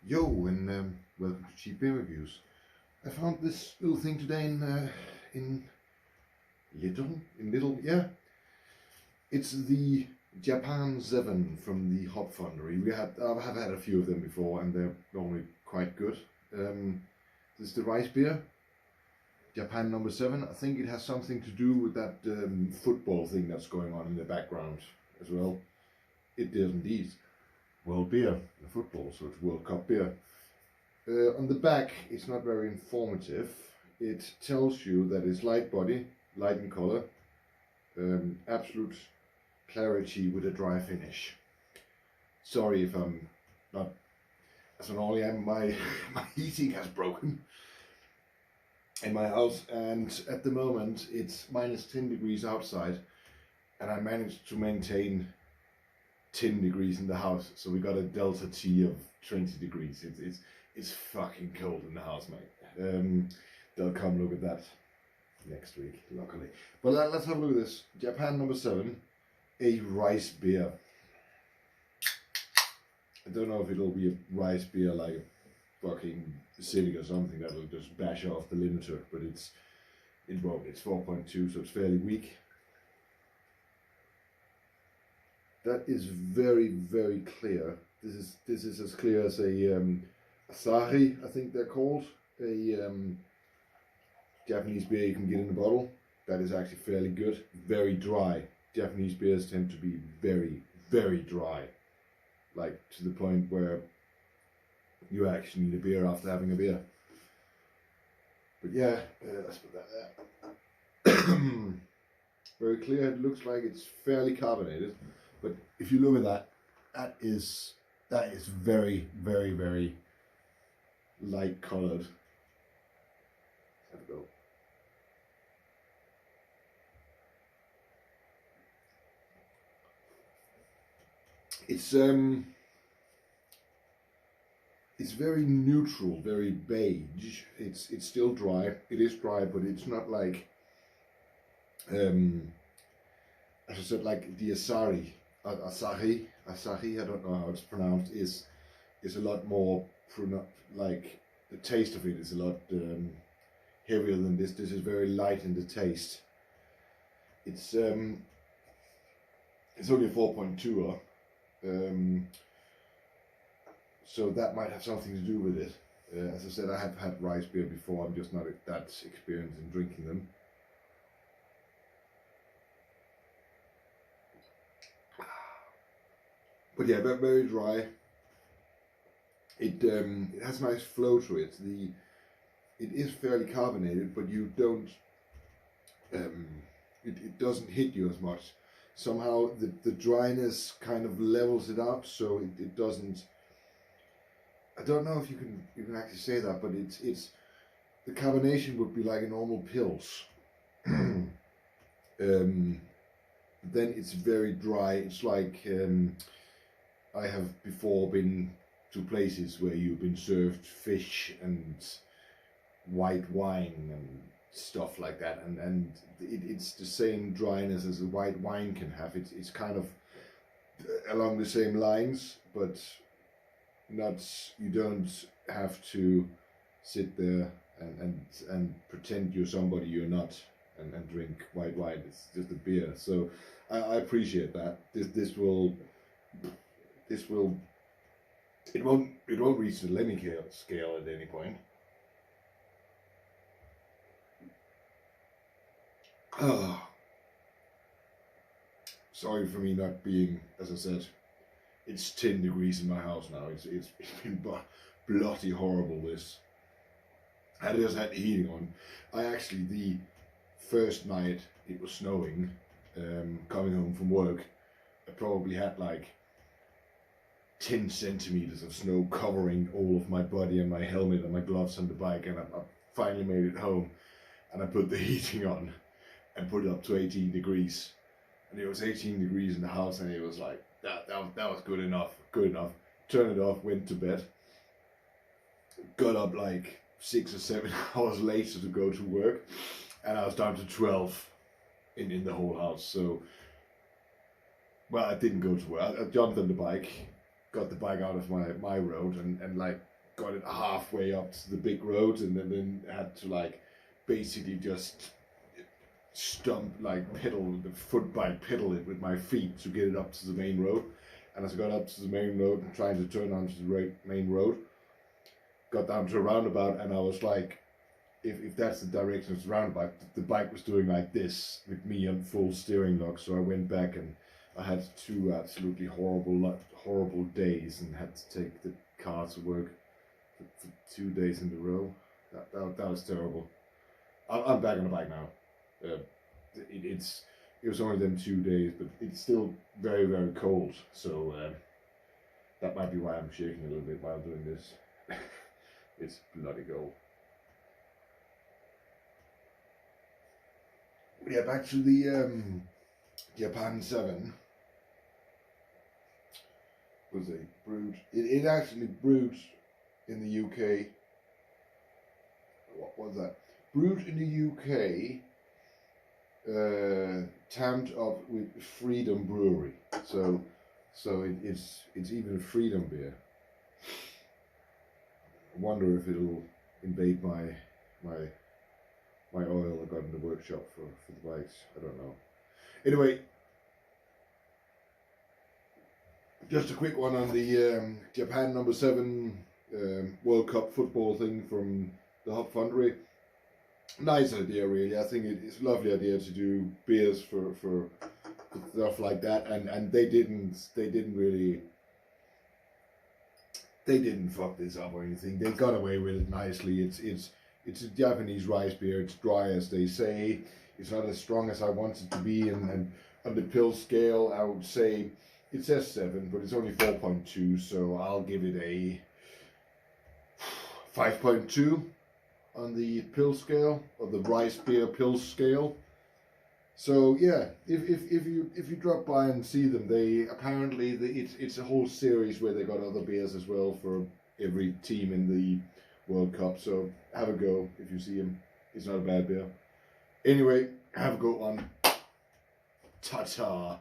Yo, and welcome to Cheap Beer Reviews. I found this little thing today in little, yeah. It's the Japan 7 from the Foundry. I've had a few of them before, and they're normally quite good. This is the rice beer, Japan number 7. I think it has something to do with that football thing that's going on in the background as well. It does indeed. World beer, the football, so it's World Cup beer. On the back, it's not very informative. It tells you that it's light body, light in color, absolute clarity with a dry finish. Sorry if I'm not as an only am. My heating has broken in my house, and at the moment it's minus 10 degrees outside, and I managed to maintain 10 degrees in the house, so we got a delta T of 20 degrees. It's fucking cold in the house, mate. They'll come look at that next week, luckily. But let's have a look at this. Japan number 7, a rice beer. I don't know if it'll be a rice beer like a fucking Civic or something that'll just bash off the limiter, but it won't. It's 4.2, so it's fairly weak. That is very, very clear. This is as clear as a Asahi, I think they're called, a Japanese beer you can get in a bottle. That is actually fairly good. Very dry. Japanese beers tend to be very, very dry, like to the point where you actually need a beer after having a beer. But yeah, let's put that there. Very clear. It looks like it's fairly carbonated. But if you look at that, that is very, very, very light colored. Let's have a go. It's very neutral, very beige. It's still dry. It is dry, but it's not like as I said, like the Asahi, I don't know how it's pronounced, is a lot more like the taste of it is a lot heavier than this. This is very light in the taste. It's only a 4.2, so that might have something to do with it. As I said, I have had rice beer before. I'm just not that experienced in drinking them. But yeah, very dry. It has a nice flow to it. It is fairly carbonated, but you don't. It doesn't hit you as much. Somehow the dryness kind of levels it up, so it doesn't. I don't know if you can actually say that, but it's the carbonation would be like a normal Pils. Then it's very dry. It's like I have before been to places where you've been served fish and white wine and stuff like that, and it's the same dryness as a white wine can have. It's kind of along the same lines, but not. You don't have to sit there and pretend you're somebody you're not and drink white wine. It's just a beer. So I appreciate that. It won't reach the Lemmy scale at any point. Oh, sorry for me not being, as I said, it's 10 degrees in my house now. It's been bloody horrible this. I just had the heating on. The first night it was snowing, coming home from work, I probably had like 10 centimeters of snow covering all of my body and my helmet and my gloves on the bike, and I finally made it home, and I put the heating on and put it up to 18 degrees, and it was 18 degrees in the house, and it was like that was good enough. Turned it off, went to bed, got up like 6 or 7 hours later to go to work, and I was down to 12 in the whole house. So well, I didn't go to work. I jumped on the bike, got the bike out of my road and like got it halfway up to the big road, and then had to like basically just pedal it with my feet to get it up to the main road. And as I got up to the main road and trying to turn onto the main road, got down to a roundabout, and I was like, if that's the direction of the roundabout, the bike was doing like this with me on full steering lock. So I went back, and I had 2 absolutely horrible days, and had to take the car to work for 2 days in a row. That was terrible. I'm back on the bike now. It was only them 2 days, but it's still very, very cold. So that might be why I'm shaking a little bit while doing this. It's bloody cold. Yeah, back to the Japan 7. Was a brewed. It actually brewed in the UK. What was that? Brewed in the UK. Tamped up with Freedom Brewery, so it's even a Freedom beer. I wonder if it'll invade my oil I got in the workshop for the bikes. I don't know. Anyway, just a quick one on the Japan number 7 World Cup football thing from the Foundry. Nice idea, really. I think it's a lovely idea to do beers for stuff like that, and they didn't fuck this up or anything. They got away with it nicely. It's a Japanese rice beer. It's dry, as they say. It's not as strong as I want it to be, and on the pill scale, I would say it says 7, but it's only 4.2, so I'll give it a 5.2. On the pill scale, or the rice beer pill scale. So yeah, if you drop by and see them, they apparently it's a whole series where they got other beers as well for every team in the World Cup. So have a go if you see them. It's not a bad beer. Anyway, have a good one. Ta-ta.